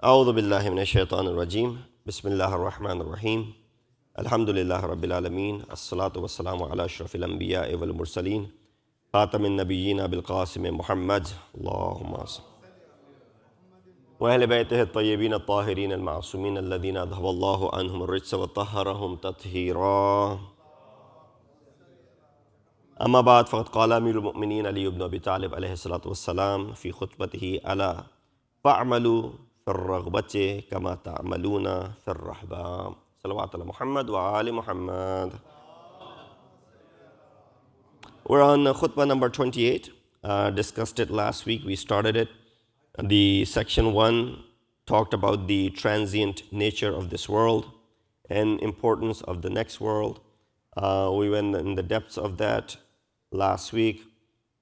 أعوذ بالله من الشيطان الرجيم بسم الله الرحمن الرحيم الحمد لله رب العالمين الصلاة والسلام على أشرف الأنبياء والمرسلين خاتم النبيين بالقاسم محمد اللهم صل وأهل بيته الطيبين الطاهرين المعصومين الذين أذهب الله عنهم الرجس وطهرهم تطهيرا أما بعد فقد قال أمير المؤمنين علي بن أبي طالب عليه الصلاة والسلام في خطبته ألا فاعملوا في الرغبة كما تعملون في الرهبة صلوات على محمد وآل محمد. We're on khutbah number 28. Discussed it last week. We started it. The section 1 talked about the transient nature of this world and importance of the next world. We went in the depths of that last week,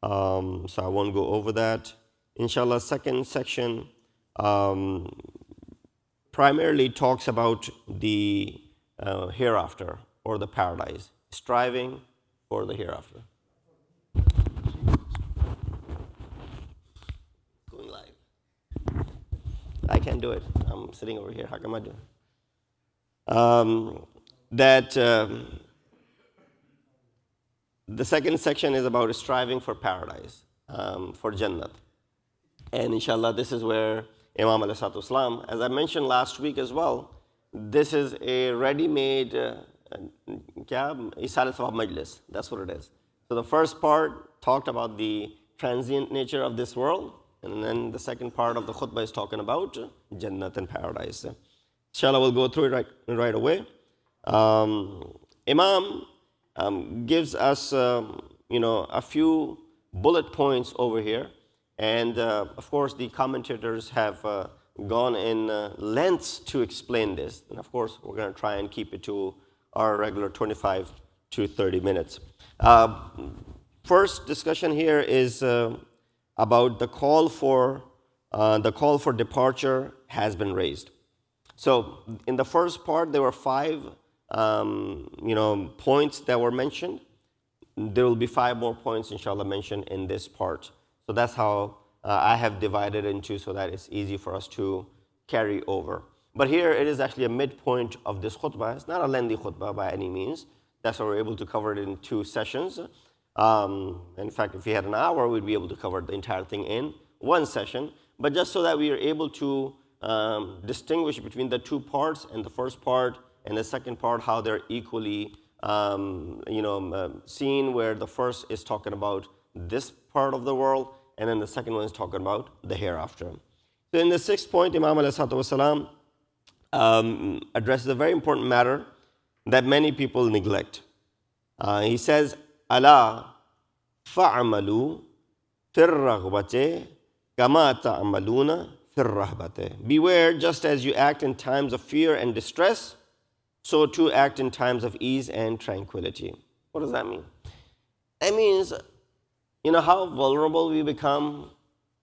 so I won't go over that. Inshallah, second section primarily talks about the hereafter or the paradise, striving for the hereafter. Going live. I can't do it. I'm sitting over here. How come I do it? The second section is about striving for paradise, for Jannat. And inshallah, this is where Imam alayhi salatu wasalam, as I mentioned last week as well, this is a ready-made Isalat Sawab Majlis. That's what it is. So the first part talked about the transient nature of this world, and then the second part of the khutbah is talking about Jannat and paradise. Inshallah, we'll go through it right away. Imam gives us, a few bullet points over here. And of course, the commentators have gone in lengths to explain this. And of course, we're going to try and keep it to our regular 25 to 30 minutes. First discussion here is about the call for departure has been raised. So in the first part, there were 5 points that were mentioned. There will be 5 more points, inshallah, mentioned in this part. So that's how I have divided into so that it's easy for us to carry over. But here it is actually a midpoint of this khutbah. It's not a lengthy khutbah by any means. That's why we're able to cover it in 2 sessions. In fact, if we had an hour, we'd be able to cover the entire thing in 1 session. But just so that we are able to distinguish between the 2 parts, and the first part and the second part, how they're equally seen, where the first is talking about this part of the world, and then the second one is talking about the hereafter. So in the 6th point, Imam alayhi wasalam addresses a very important matter that many people neglect. He says, "Ala fa'amalu fir raghbati kama ta'amaluna fir rahbati." Beware, just as you act in times of fear and distress, so too act in times of ease and tranquility. What does that mean? That means, how vulnerable we become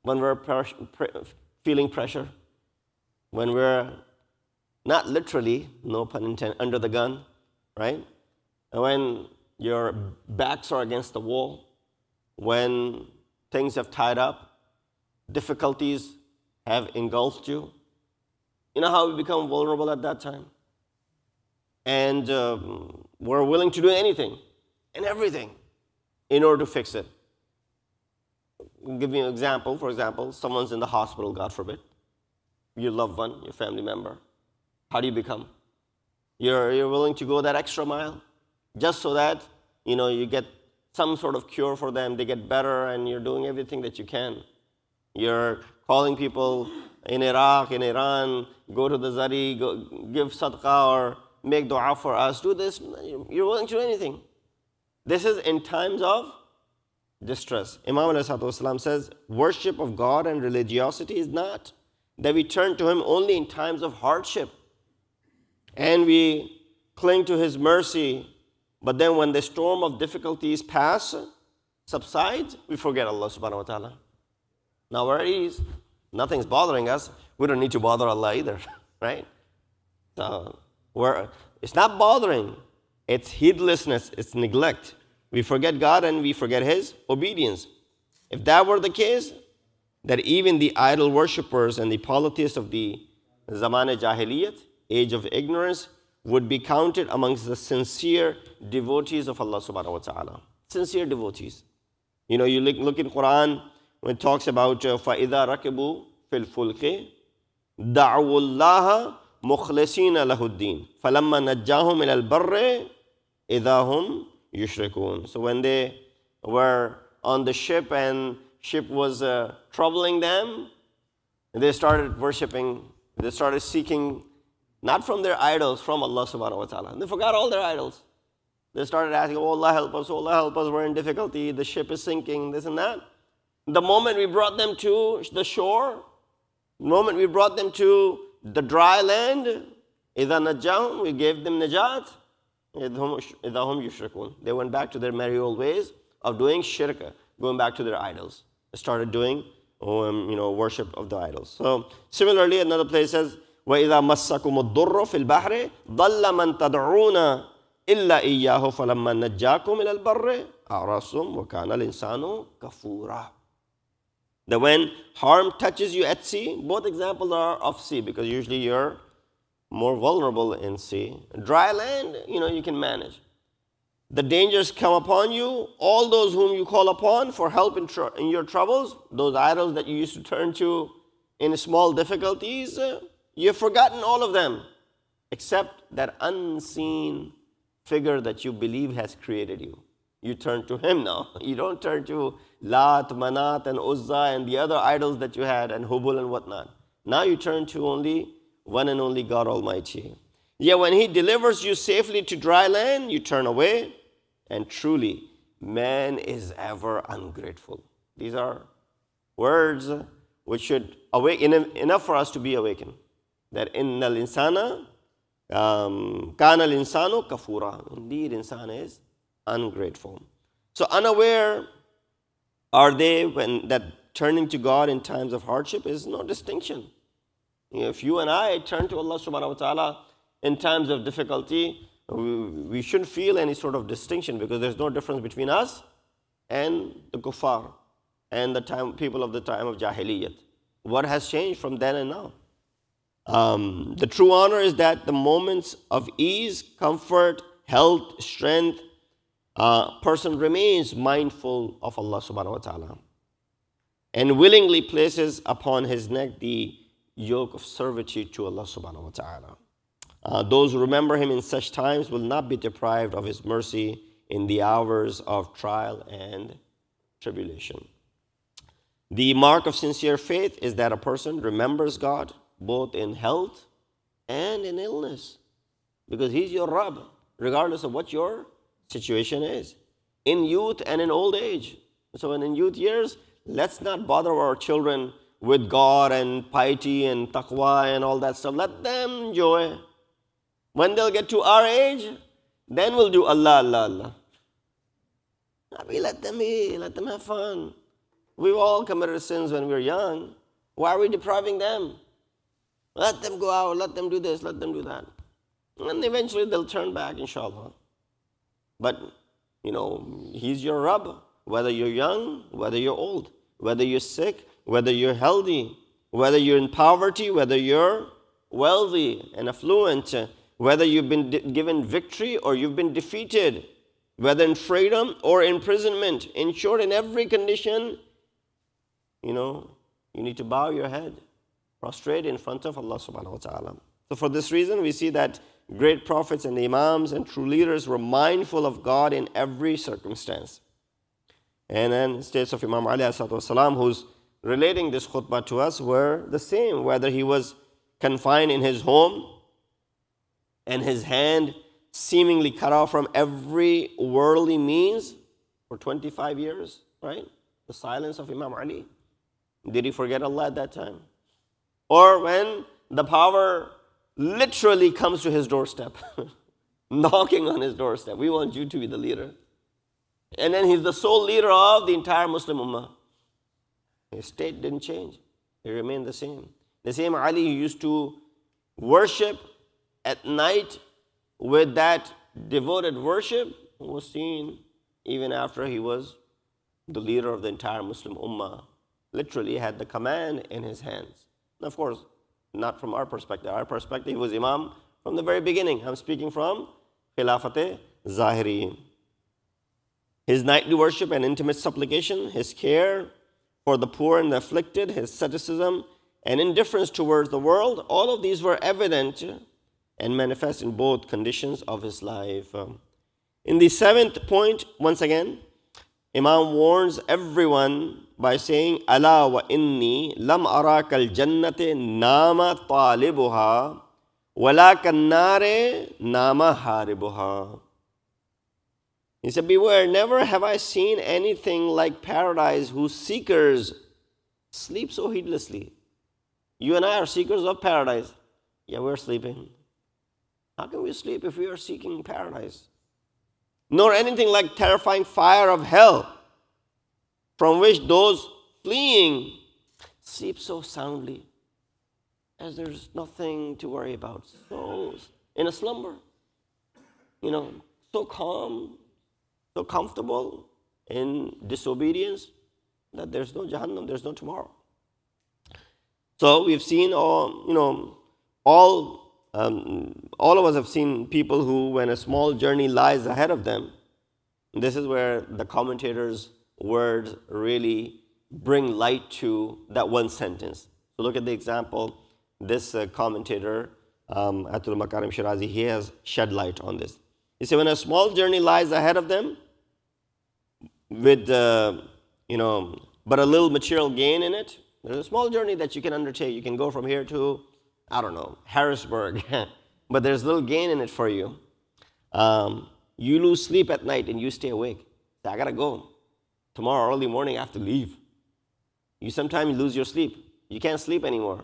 when we're feeling pressure, when we're not literally, no pun intended, under the gun, right? And when your backs are against the wall, when things have tied up, difficulties have engulfed you. You know how we become vulnerable at that time? And we're willing to do anything and everything in order to fix it. I'll give you an example. For example, someone's in the hospital, God forbid. Your loved one, your family member. How do you become? You're willing to go that extra mile just so that, you get some sort of cure for them, they get better, and you're doing everything that you can. You're calling people in Iraq, in Iran, go to the Zari, go give sadaqah or make dua for us, do this. You're willing to do anything. This is in times of distress. Imam alayhi says, worship of God and religiosity is not that we turn to Him only in times of hardship and we cling to His mercy, but then when the storm of difficulties subsides, we forget Allah subhanahu wa ta'ala. Now we're at ease. Nothing's bothering us. We don't need to bother Allah either, right? So it's not bothering. It's heedlessness. It's neglect. We forget God and we forget His obedience. If that were the case, that even the idol worshippers and the polytheists of the Zaman Jahiliyat, age of ignorance, would be counted amongst the sincere devotees of Allah subhanahu wa ta'ala. Sincere devotees. You know, you look in Quran when it talks about فَإِذَا رَكِبُوا فِي الْفُلْكِ دَعْوُوا اللَّهَ مُخْلِصِينَ لَهُ الدِّينَ فَلَمَّا نَجَّاهُمْ إِلَى الْبَرِّ إِذَا هُمْ يُشْرِكُونَ. So when they were on the ship and ship was troubling them, they started worshipping, they started seeking, not from their idols, from Allah subhanahu wa ta'ala. They forgot all their idols. They started asking, oh Allah help us, we're in difficulty, the ship is sinking, this and that. The moment we brought them to the shore, the moment we brought them to the dry land, إِذَا نَجَّاهُمْ, we gave them najat, إِذَا هُمْ يُشْرِكُونَ. They went back to their merry old ways of doing shirk, going back to their idols. They started doing worship of the idols. So similarly, another place says, وَإِذَا مَسَّكُمُ الضُّرُّ فِي الْبَحْرِ ضَلَّ مَنْ تَدْعُونَ إِلَّا إِيَّاهُ فَلَمَّا نَجَّاكُمْ إِلَى الْبَرِّ أَعْرَضْتُمْ وَكَانَ الْإِنسَانُ كَفُورًا. That when harm touches you at sea, both examples are of sea, because usually you're more vulnerable in sea. Dry land, you can manage. The dangers come upon you, all those whom you call upon for help in your troubles, those idols that you used to turn to in small difficulties, you've forgotten all of them, except that unseen figure that you believe has created you. You turn to him now. You don't turn to Lat, Manat, and Uzza and the other idols that you had, and Hubul and whatnot. Now you turn to only one and only God Almighty. Yet when he delivers you safely to dry land, you turn away, and truly, man is ever ungrateful. These are words which should awaken enough for us to be awakened. That innal insana kana al-insanu kafura. Indeed, insan is ungrateful. So unaware are they when that turning to God in times of hardship is no distinction. If you and I turn to Allah subhanahu wa ta'ala in times of difficulty, we shouldn't feel any sort of distinction, because there's no difference between us and the kuffar and the people of the time of Jahiliyyat. What has changed from then and now? The true honor is that the moments of ease, comfort, health, strength, person remains mindful of Allah subhanahu wa ta'ala and willingly places upon his neck the yoke of servitude to Allah subhanahu wa ta'ala. Those who remember him in such times will not be deprived of his mercy in the hours of trial and tribulation. The mark of sincere faith is that a person remembers God both in health and in illness, because he's your Rabb, regardless of what your situation is, in youth and in old age. So when in youth years, let's not bother our children with God and piety and taqwa and all that stuff. Let them enjoy. When they'll get to our age, then we'll do Allah, Allah, Allah. Let them be, let them have fun. We've all committed sins when we were young. Why are we depriving them? Let them go out, let them do this, let them do that. And eventually they'll turn back, inshallah. But, he's your Rabb, whether you're young, whether you're old, whether you're sick, whether you're healthy, whether you're in poverty, whether you're wealthy and affluent, whether you've been given victory or you've been defeated, whether in freedom or imprisonment. In short, in every condition, you need to bow your head, prostrate in front of Allah subhanahu wa ta'ala. So for this reason, we see that great prophets and imams and true leaders were mindful of God in every circumstance. And then states of Imam Ali والسلام, who's relating this khutbah to us, were the same, whether he was confined in his home and his hand seemingly cut off from every worldly means for 25 years, right? The silence of Imam Ali. Did he forget Allah at that time? Or when the power literally comes to his doorstep, knocking on his doorstep. We want you to be the leader. And then he's the sole leader of the entire Muslim Ummah. His state didn't change. He remained the same. The same Ali who used to worship at night with that devoted worship was seen even after he was the leader of the entire Muslim Ummah. Literally had the command in his hands. And of course, not from our perspective. Our perspective, he was Imam from the very beginning. I'm speaking from Khilafat-e-Zahiri. His nightly worship and intimate supplication, his care for the poor and the afflicted, his asceticism and indifference towards the world, all of these were evident and manifest in both conditions of his life. In the seventh point, once again, Imam warns everyone by saying, Ala wa inni lam araka al-jannati nama talibuha wala kannare nama haribuha. He said, beware, never have I seen anything like paradise whose seekers sleep so heedlessly. You and I are seekers of paradise. Yeah, we're sleeping. How can we sleep if we are seeking paradise? Nor anything like terrifying fire of hell, from which those fleeing sleep so soundly, as there's nothing to worry about. So in a slumber, so calm, so comfortable in disobedience that there's no Jahannam, there's no tomorrow. So we've seen all of us have seen people who, when a small journey lies ahead of them, this is where the commentators' words really bring light to that one sentence. So look at the example. This commentator, Atul Makarim Shirazi, he has shed light on this. He said, when a small journey lies ahead of them, with but a little material gain in it, there's a small journey that you can undertake. You can go from here to, I don't know, Harrisburg, but there's little gain in it for you. You lose sleep at night and you stay awake. So I gotta go. Tomorrow early morning I have to leave. You sometimes lose your sleep. You can't sleep anymore.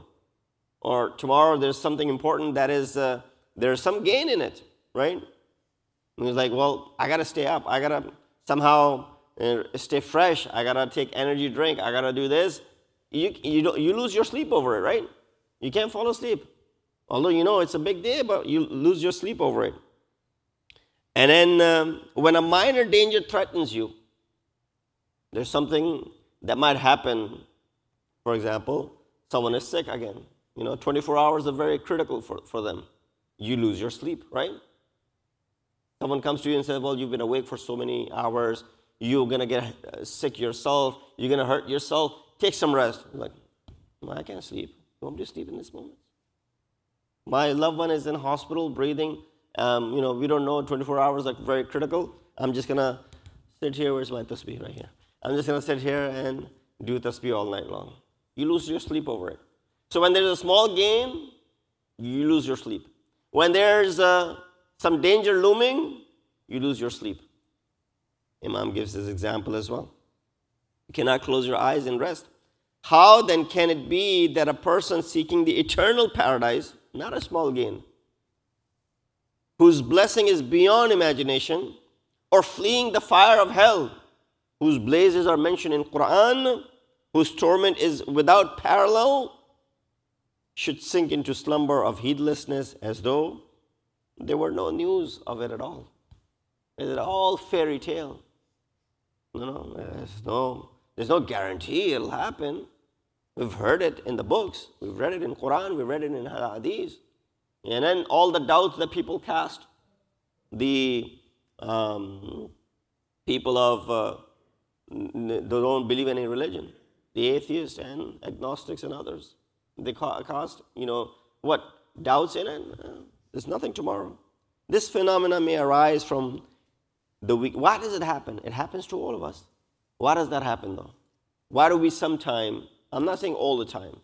Or tomorrow there's something important that is, there's some gain in it, right? And it's like, well, I gotta stay up. I gotta somehow stay fresh. I gotta take energy drink. I gotta do this. You lose your sleep over it, right? You can't fall asleep. Although it's a big day, but you lose your sleep over it. And then when a minor danger threatens you, there's something that might happen. For example, someone is sick again. 24 hours are very critical for them. You lose your sleep, right? Someone comes to you and says, well, you've been awake for so many hours. You're going to get sick yourself. You're going to hurt yourself. Take some rest. I'm like, no, I can't sleep. You want me to sleep in this moment? My loved one is in hospital, breathing. We don't know, 24 hours are very critical. I'm just going to sit here. Where's my tasbih? Right here. I'm just going to sit here and do tasbih all night long. You lose your sleep over it. So when there's a small gain, you lose your sleep. When there's some danger looming, you lose your sleep. Imam gives this example as well. You cannot close your eyes and rest. How then can it be that a person seeking the eternal paradise, not a small gain, whose blessing is beyond imagination, or fleeing the fire of hell, whose blazes are mentioned in Quran, whose torment is without parallel, should sink into slumber of heedlessness as though there were no news of it at all? Is it all fairy tale? There's no guarantee it'll happen. We've heard it in the books. We've read it in Quran. We've read it in Hadith. And then all the doubts that people cast, the people of they don't believe in any religion, the atheists and agnostics and others, they cast, what? Doubts in it? There's nothing tomorrow. This phenomena may arise from the weak. Why does it happen? It happens to all of us. Why does that happen though? Why do we sometime, I'm not saying all the time,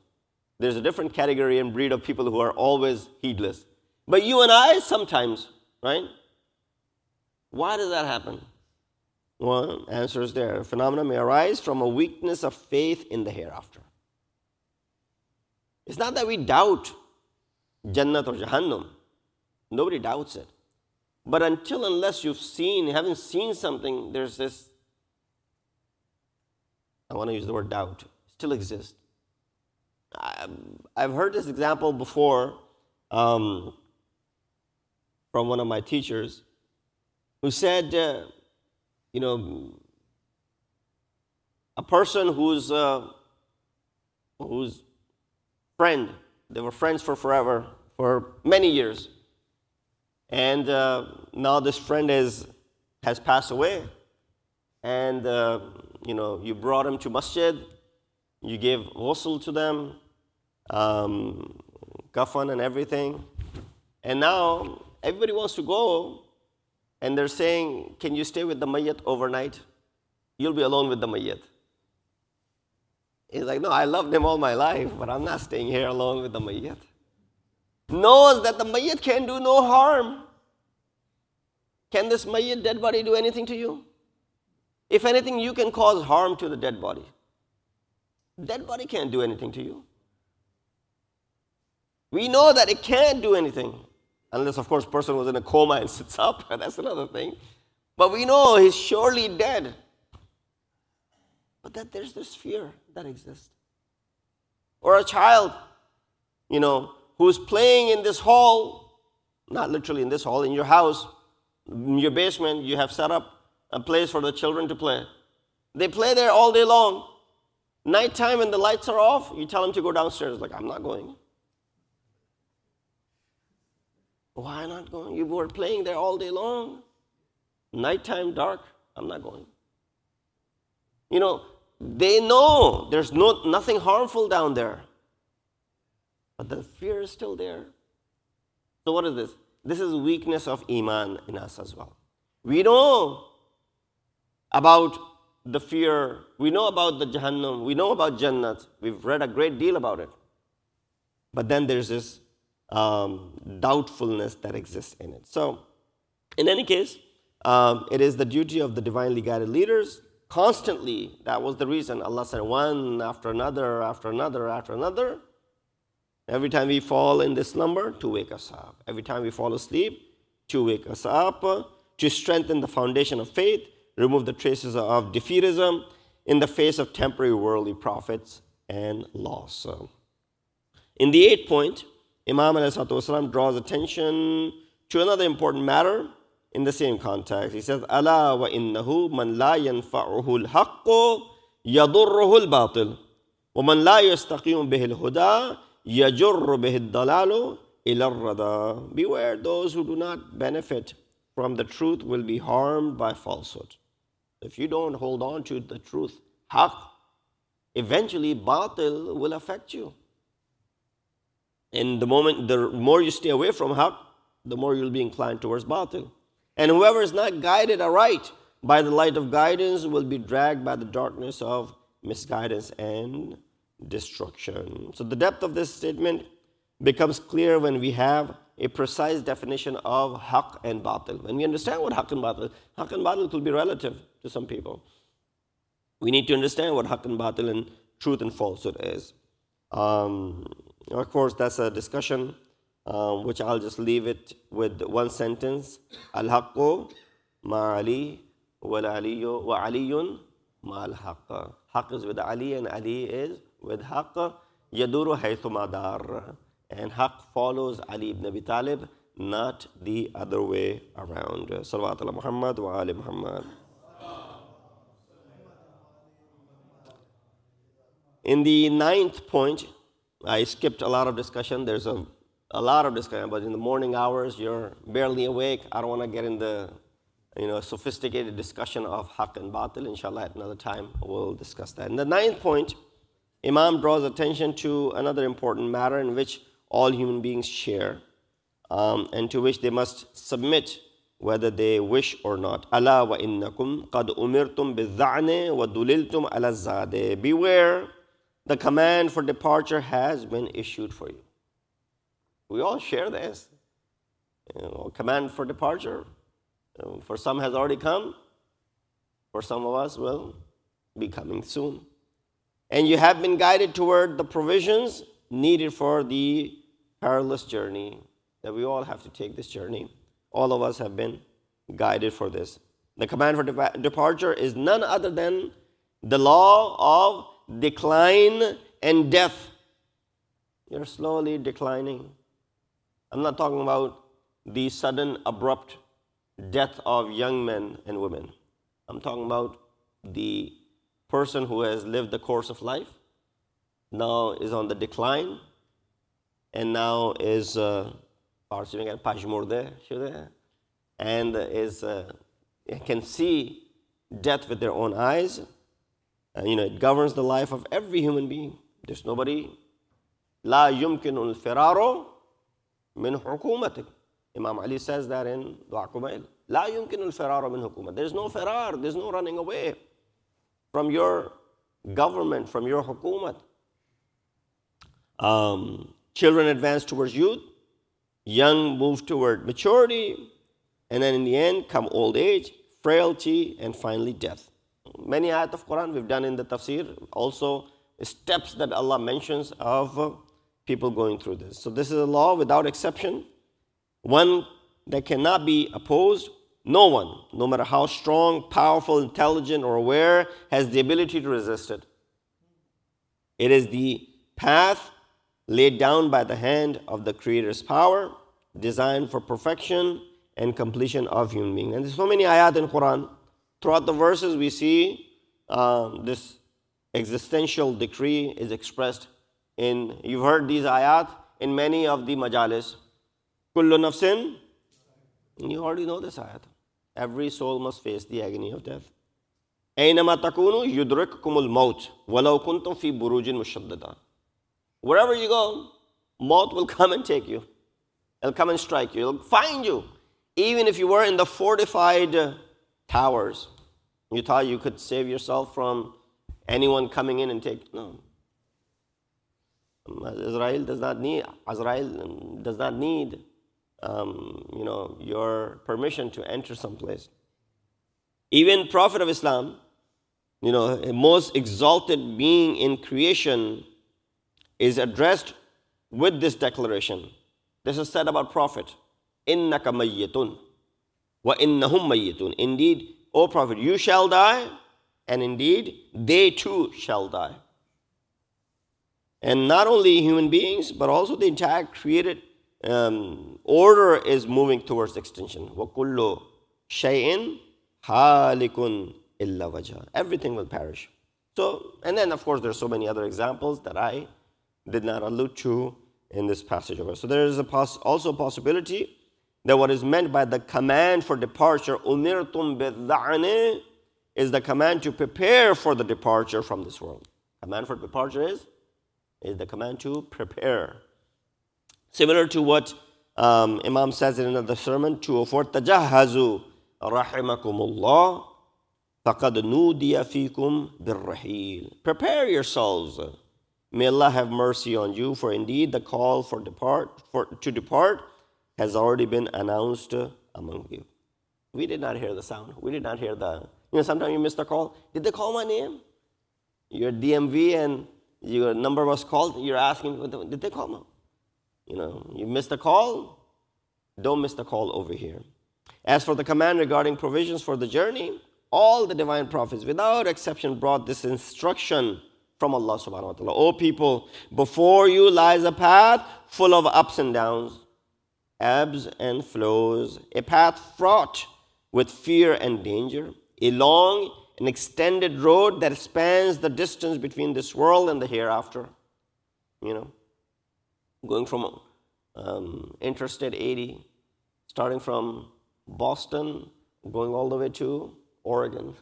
there's a different category and breed of people who are always heedless. But you and I sometimes, right? Why does that happen? Well, answer is there. Phenomena may arise from a weakness of faith in the hereafter. It's not that we doubt Jannat or Jahannam. Nobody doubts it. But unless haven't seen something, there's this, I want to use the word doubt, still exists. I've heard this example before from one of my teachers who said, a person whose friend They were friends for forever, for many years. And now this friend has passed away. And, you brought him to masjid. You gave ghusl to them, kafan and everything. And now everybody wants to go. And they're saying, can you stay with the mayyat overnight? You'll be alone with the mayyat. He's like, no, I loved him all my life, but I'm not staying here alone with the mayyat. Knows that the mayyat can do no harm. Can this mayyat, dead body, do anything to you? If anything, you can cause harm to the dead body. Dead body can't do anything to you. We know that it can't do anything. Unless, of course, person was in a coma and sits up. That's another thing. But we know he's surely dead. But that there's this fear that exists. Or a child, who's playing in this hall, not literally in this hall, in your house, in your basement, you have set up a place for the children to play. They play there all day long. Nighttime when the lights are off, you tell them to go downstairs. Like, I'm not going. Why not going? You were playing there all day long. Nighttime, dark, I'm not going. They know there's nothing harmful down there. But the fear is still there. So what is this? This is weakness of iman in us as well. We know about the fear. We know about the Jahannam. We know about Jannat. We've read a great deal about it. But then there's this doubtfulness that exists in it. So, in any case, it is the duty of the divinely guided leaders constantly. That was the reason Allah said one after another, after another, after another. Every time we fall in this slumber, to wake us up. Every time we fall asleep, to wake us up, to strengthen the foundation of faith, remove the traces of defeatism in the face of temporary worldly profits and loss. So, in the 8th point, Imam ﷺ draws attention to another important matter in the same context. He says, "Ala wa innahu man la yanfa'uhu al-haqqu yadurruhu al-batil, wa man la yastaqimu bihi al-huda yajurru bihi al-dalalu ila ar-rada." Beware, those who do not benefit from the truth will be harmed by falsehood. If you don't hold on to the truth, haqq, eventually batil will affect you. And the more you stay away from haqq, the more you'll be inclined towards batil. And whoever is not guided aright by the light of guidance will be dragged by the darkness of misguidance and destruction. So the depth of this statement becomes clear when we have a precise definition of haqq and batil. When we understand what haqq and batil could be relative to some people. We need to understand what haqq and batil and truth and falsehood is. Of course, that's a discussion which I'll just leave it with one sentence. Al-haqqu ma'ali wal-aliyu wa aliyun ma'al-haqq. Haqq is with Ali and Ali is with haqq. Yaduru haythu madar. And haqq follows Ali ibn Abi Talib, not the other way around. Salawat ala Muhammad wa ali Muhammad. In the 9th point, I skipped a lot of discussion. There's a lot of discussion, but in the morning hours, you're barely awake. I don't want to get in the sophisticated discussion of haqq and batil. Inshallah, at another time, we'll discuss that. In the 9th point, Imam draws attention to another important matter in which all human beings share, and to which they must submit whether they wish or not. Ala wa innakum qad umirtum bil-dha'ni wa duliltum ala zade. Beware, the command for departure has been issued for you. We all share this. Command for departure. For some has already come. For some of us will be coming soon. And you have been guided toward the provisions needed for the perilous journey. That we all have to take this journey. All of us have been guided for this. The command for departure is none other than the law of decline and death. You're slowly declining. I'm not talking about the sudden, abrupt death of young men and women. I'm talking about the person who has lived the course of life, now is on the decline, and now is and can see death with their own eyes. And it governs the life of every human being. There's nobody. لا يمكن الفرار من حكومتك. Imam Ali says that in Dua Kumail. لا يمكن الفرار من حكومتك. There's no firar, there's no running away from your government, from your hukumat. Children advance towards youth, young move toward maturity, and then in the end come old age, frailty, and finally death. Many ayat of Quran we've done in the tafsir, also steps that Allah mentions of people going through this. So this is a law without exception, one that cannot be opposed. No one, no matter how strong, powerful, intelligent, or aware, has the ability to resist it. It is the path laid down by the hand of the Creator's power, designed for perfection and completion of human being. And there's so many ayat in Quran. Throughout the verses we see this existential decree is expressed in, you've heard these ayat in many of the majalis. Kullu nafsin, you already know this ayat. Every soul must face the agony of death. أَيْنَمَا تَكُونُوا يُدْرِكْكُمُ الْمَوْتِ وَلَوْ كُنْتُمْ فِي بُرُوجٍ مُشَدَّدَةٍ. Wherever you go, maut will come and take you. It'll come and strike you. It'll find you. Even if you were in the fortified towers, you thought you could save yourself from anyone coming in and take. No. Azrael does not need your permission to enter someplace. Even Prophet of Islam, most exalted being in creation, is addressed with this declaration. This is said about Prophet. إِنَّكَ مَيِّتٌ وَإِنَّهُمْ مَيِّتٌ. Indeed, O Prophet, you shall die, and indeed, they too shall die. And not only human beings, but also the entire created order is moving towards extinction. وَكُلُّ شَيْءٍ هَالِكٌ إِلَّا وَجْهَهُ. Everything will perish. So, and then of course there's so many other examples that I did not allude to in this passage of us. So there is also a possibility that what is meant by the command for departure, أُمِرْتُمْ بِالذَّعْنِ, is the command to prepare for the departure from this world. Command for departure is the command to prepare. Similar to what Imam says in another sermon, تَجَهَّزُوا رَحِمَكُمُ اللَّهِ فَقَدْ نُودِيَ فِيكُمْ بِالرَّحِيلِ. Prepare yourselves. May Allah have mercy on you, for indeed the call to depart has already been announced among you. We did not hear the sound. We did not hear the, sometimes you miss the call. Did they call my name? You're DMV and your number was called. You're asking, did they call me? You missed the call. Don't miss the call over here. As for the command regarding provisions for the journey, all the divine prophets, without exception, brought this instruction from Allah subhanahu wa ta'ala. O people, before you lies a path full of ups and downs, ebbs and flows, a path fraught with fear and danger, a long and extended road that spans the distance between this world and the hereafter. Going from Interstate 80, starting from Boston, going all the way to Oregon,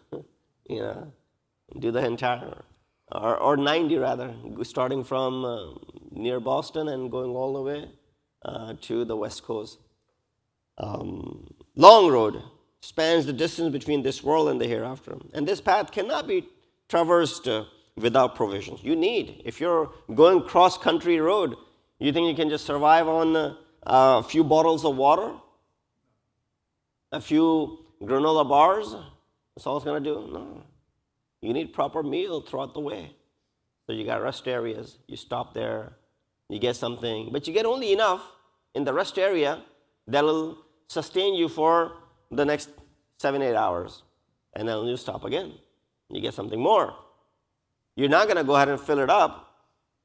do the entire, or 90 rather, starting from near Boston and going all the way to the West Coast. Long road spans the distance between this world and the hereafter. And this path cannot be traversed without provisions. You need, if you're going cross-country road, you think you can just survive on a few bottles of water? A few granola bars? That's all it's going to do? No. You need proper meal throughout the way. So you got rest areas. You stop there. You get something. But you get only enough in the rest area that will sustain you for the next 7-8 hours. And then you stop again. You get something more. You're not going to go ahead and fill it up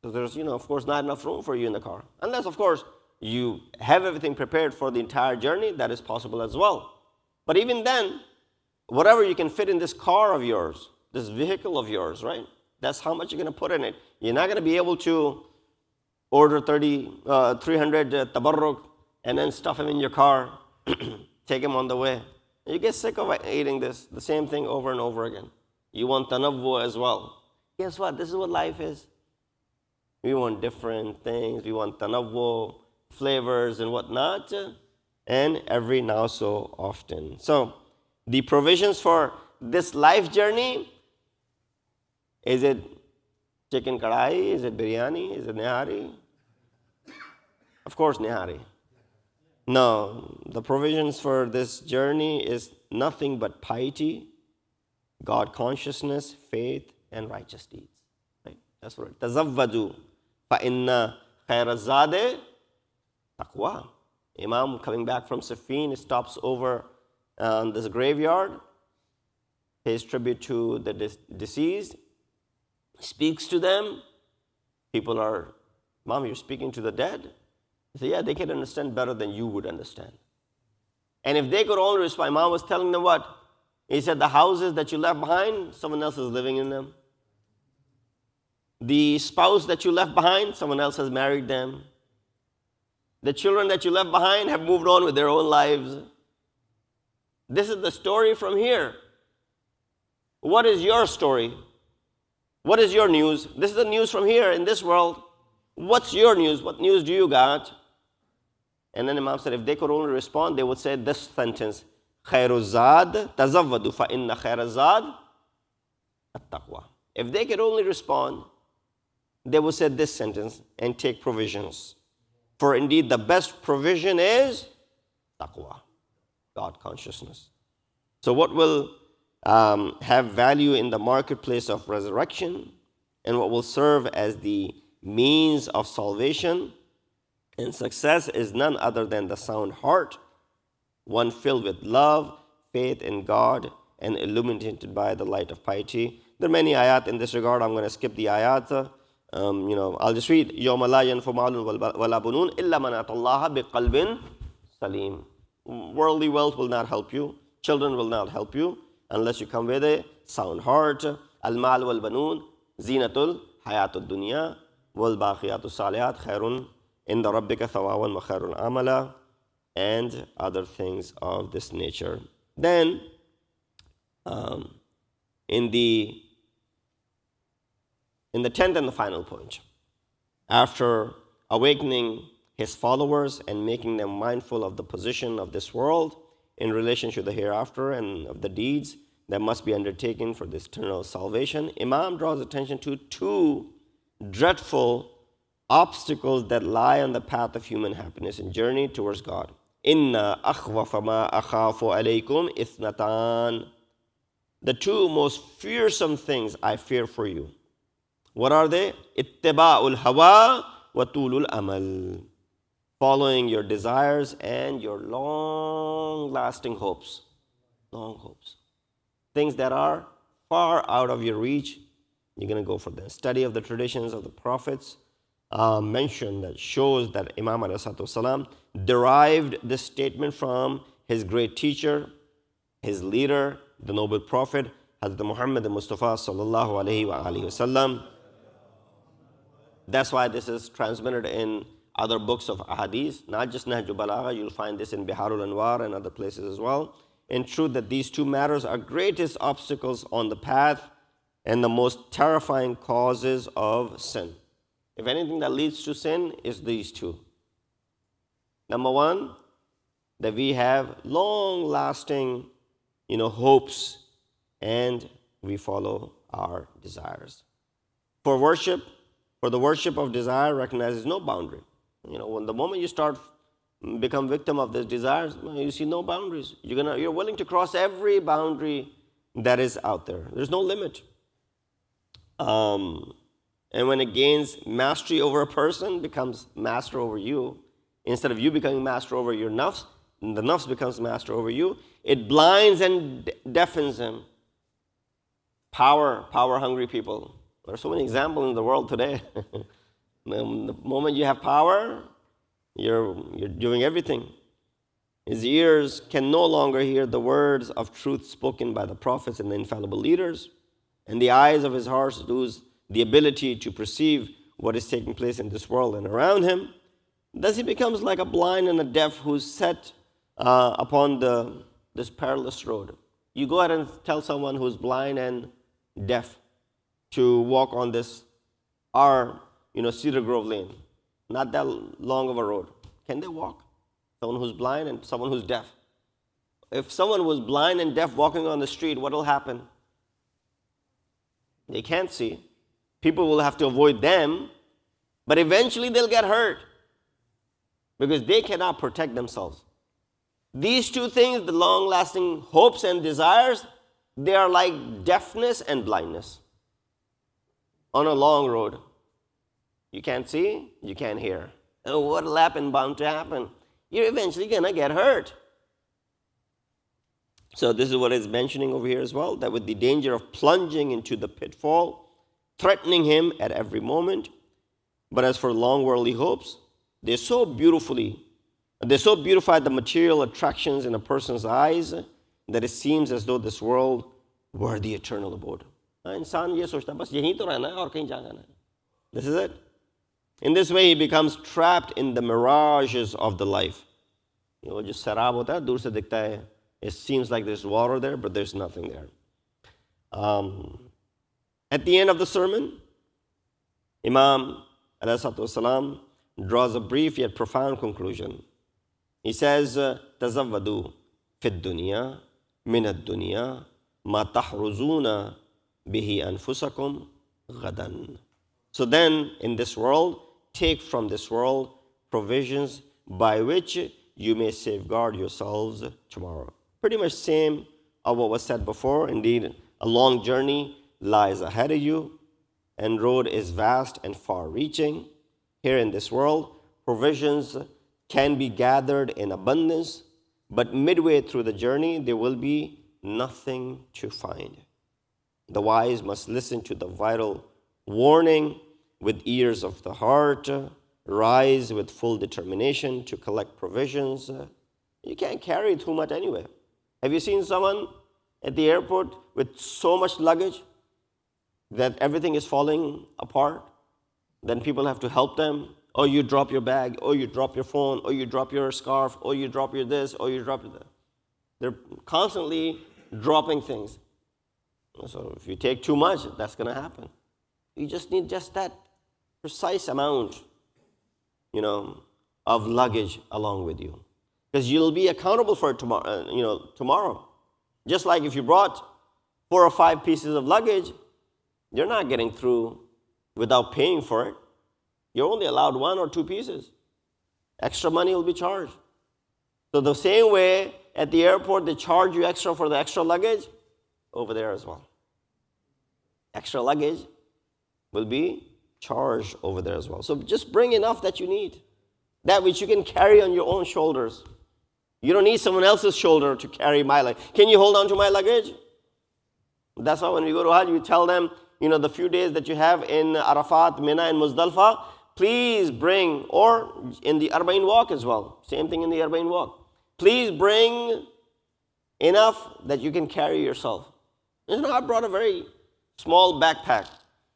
because there's, of course, not enough room for you in the car. Unless, of course, you have everything prepared for the entire journey, that is possible as well. But even then, whatever you can fit in this car of yours, this vehicle of yours, right? That's how much you're going to put in it. You're not going to be able to order 300 tabarruk, and then stuff them in your car, take them on the way. You get sick of eating this, the same thing over and over again. You want tanawwu as well. Guess what? This is what life is. We want different things. We want tanawwu, flavors and whatnot, and every now so often. So the provisions for this life journey, is it chicken kadai? Is it biryani? Is it nihari? Of course, nihari. No, the provisions for this journey is nothing but piety, God consciousness, faith, and righteous deeds. Right? That's what it is. Tazawwadu فَإِنَّ خَيْرَ الزَّادِ taqwa. Imam coming back from Safin stops over this graveyard, pays tribute to the deceased, speaks to them. People are, Mom, you're speaking to the dead? He said, yeah, they can understand better than you would understand. And if they could only respond, Mom was telling them what? He said, the houses that you left behind, someone else is living in them. The spouse that you left behind, someone else has married them. The children that you left behind have moved on with their own lives. This is the story from here. What is your story? What is your news? This is the news from here in this world. What's your news? What news do you got? And then Imam said, if they could only respond, they would say this sentence, خَيْرُ الزَّادِ تَزَوَّدُوا فَإِنَّ خَيْرَ الزَّادِ التَّقْوَى. If they could only respond, they would say this sentence and take provisions. For indeed the best provision is taqwa, God consciousness. So what will have value in the marketplace of resurrection and what will serve as the means of salvation and success is none other than the sound heart, one filled with love, faith in God, and illuminated by the light of piety. There are many ayat in this regard. I'm going to skip the ayat. I'll just read. يَوْمَ لَا يَنْفُ مَالٌ وَلَا بُنُونَ إِلَّا مَنْ أَتَى اللَّهَ بِقَلْبٍ سَلِيمٍ. Worldly wealth will not help you. Children will not help you unless you come with a sound heart. Al-mal wal-banun zinatul hayatul dunya wal-baqiyatul salihat khairun inda rabbika thawaban wa khairun amala, and other things of this nature. Then, in the 10th and the final point, after awakening his followers and making them mindful of the position of this world in relation to the hereafter and of the deeds that must be undertaken for this eternal salvation, Imam draws attention to two dreadful obstacles that lie on the path of human happiness and journey towards God. Inna akhwafa ma akhafu alaykum ithnatan. The two most fearsome things I fear for you. What are they? Ittiba'ul hawa wa tulul amal. Following your desires and your long-lasting hopes. Long hopes. Things that are far out of your reach, you're going to go for them. Study of the traditions of the prophets mentioned that shows that Imam ﷺ derived this statement from his great teacher, his leader, the noble prophet, Hazrat Muhammad Mustafa sallallahu alayhi wa alihi wasallam. That's why this is transmitted in other books of ahadith, not just Nahj al-Balagha. You'll find this in Biharul Anwar and other places as well. In truth, that these two matters are greatest obstacles on the path and the most terrifying causes of sin. If anything that leads to sin is these two. Number one, that we have long-lasting, hopes and we follow our desires. For the worship of desire recognizes no boundary. When the moment you start become victim of these desires, you see no boundaries. You're willing to cross every boundary that is out there. There's no limit. And when it gains mastery over a person, becomes master over you. Instead of you becoming master over your nafs, the nafs becomes master over you. It blinds and deafens him. Power-hungry people. There are so many examples in the world today. The moment you have power, you're doing everything. His ears can no longer hear the words of truth spoken by the prophets and the infallible leaders, and the eyes of his heart lose the ability to perceive what is taking place in this world and around him, thus he becomes like a blind and a deaf who's set upon this perilous road. You go ahead and tell someone who's blind and deaf to walk on this Cedar Grove Lane, not that long of a road. Can they walk? Someone who's blind and someone who's deaf. If someone was blind and deaf walking on the street, what will happen? They can't see. People will have to avoid them, but eventually they'll get hurt because they cannot protect themselves. These two things, the long-lasting hopes and desires, they are like deafness and blindness on a long road. You can't see, you can't hear. And what will happen, bound to happen? You're eventually going to get hurt. So this is what it's mentioning over here as well, that with the danger of plunging into the pitfall, threatening him at every moment. But as for long worldly hopes, they so beautify the material attractions in a person's eyes that it seems as though this world were the eternal abode. This is it. In this way, he becomes trapped in the mirages of the life. Just sarab hota hai, dur se dikhta hai. It seems like there's water there, but there's nothing there. At the end of the sermon, Imam ﷺ draws a brief yet profound conclusion. He says, تَزَوَّدُوا فِي الدُّنْيَا مِنَ الدُّنْيَا مَا تَحْرُزُونَ بِهِ أَنفُسَكُمْ غَدًا. So then, in this world, take from this world provisions by which you may safeguard yourselves tomorrow. Pretty much same of what was said before. Indeed, a long journey lies ahead of you, and road is vast and far-reaching. Here in this world, provisions can be gathered in abundance, but midway through the journey, there will be nothing to find. The wise must listen to the vital warning with ears of the heart, rise with full determination to collect provisions. You can't carry too much anyway. Have you seen someone at the airport with so much luggage that everything is falling apart? Then people have to help them. Oh, you drop your bag. Oh, you drop your phone. Oh, you drop your scarf. Oh, you drop your this. Oh, you drop your that. They're constantly dropping things. So if you take too much, that's going to happen. You just need just that precise amount, of luggage along with you. Because you'll be accountable for it tomorrow. Just like if you brought 4 or 5 pieces of luggage, you're not getting through without paying for it. You're only allowed 1 or 2 pieces. Extra money will be charged. So the same way at the airport they charge you extra for the extra luggage, over there as well. Extra luggage will be charged over there as well. So just bring enough that you need. That which you can carry on your own shoulders. You don't need someone else's shoulder to carry my luggage. Can you hold on to my luggage? That's why when we go to Hajj, we tell them, the few days that you have in Arafat, Mina, and Muzdalfa, please bring, or in the Arba'in walk as well. Same thing in the Arba'in walk. Please bring enough that you can carry yourself. I brought a very small backpack.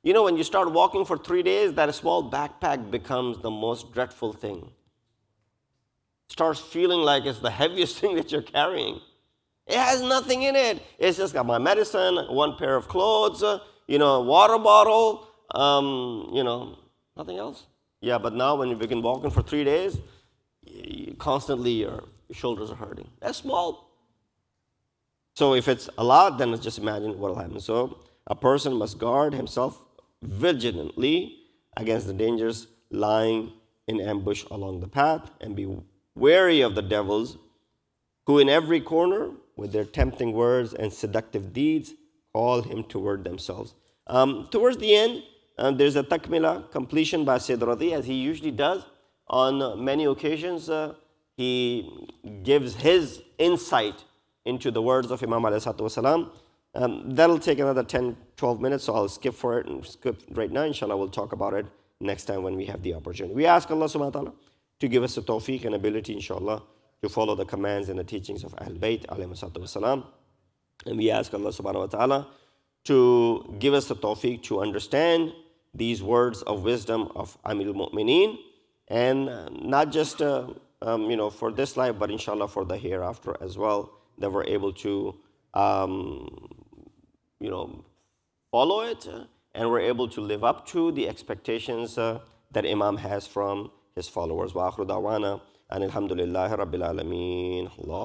When you start walking for 3 days, that small backpack becomes the most dreadful thing. Starts feeling like it's the heaviest thing that you're carrying. It has nothing in it. It's just got my medicine, 1 pair of clothes, water bottle, nothing else. Yeah, but now when you begin walking for 3 days, constantly your shoulders are hurting. That's small. So if it's a lot, then let's just imagine what will happen. So a person must guard himself vigilantly against the dangers lying in ambush along the path, and be wary of the devils who in every corner, with their tempting words and seductive deeds, call him toward themselves. Towards the end, there's a takmila, completion by Syed Radhi, as he usually does on many occasions. He gives his insight into the words of Imam alayhi salatu wasalam. That'll take another 10, 12 minutes, so I'll skip for it and skip right now. Inshallah, we'll talk about it next time when we have the opportunity. We ask Allah subhanahu wa ta'ala to give us the tawfiq and ability, inshallah, to follow the commands and the teachings of Ahl Bayt alayhi salatu wasalam. And we ask Allah subhanahu wa ta'ala to give us the tawfiq to understand these words of wisdom of Amirul Mu'mineen, and not just for this life, but inshallah for the hereafter as well, that we're able to follow it, and we're able to live up to the expectations that Imam has from his followers. Wa akhiru da'wana and alhamdulillahi rabbil alameen. Allah.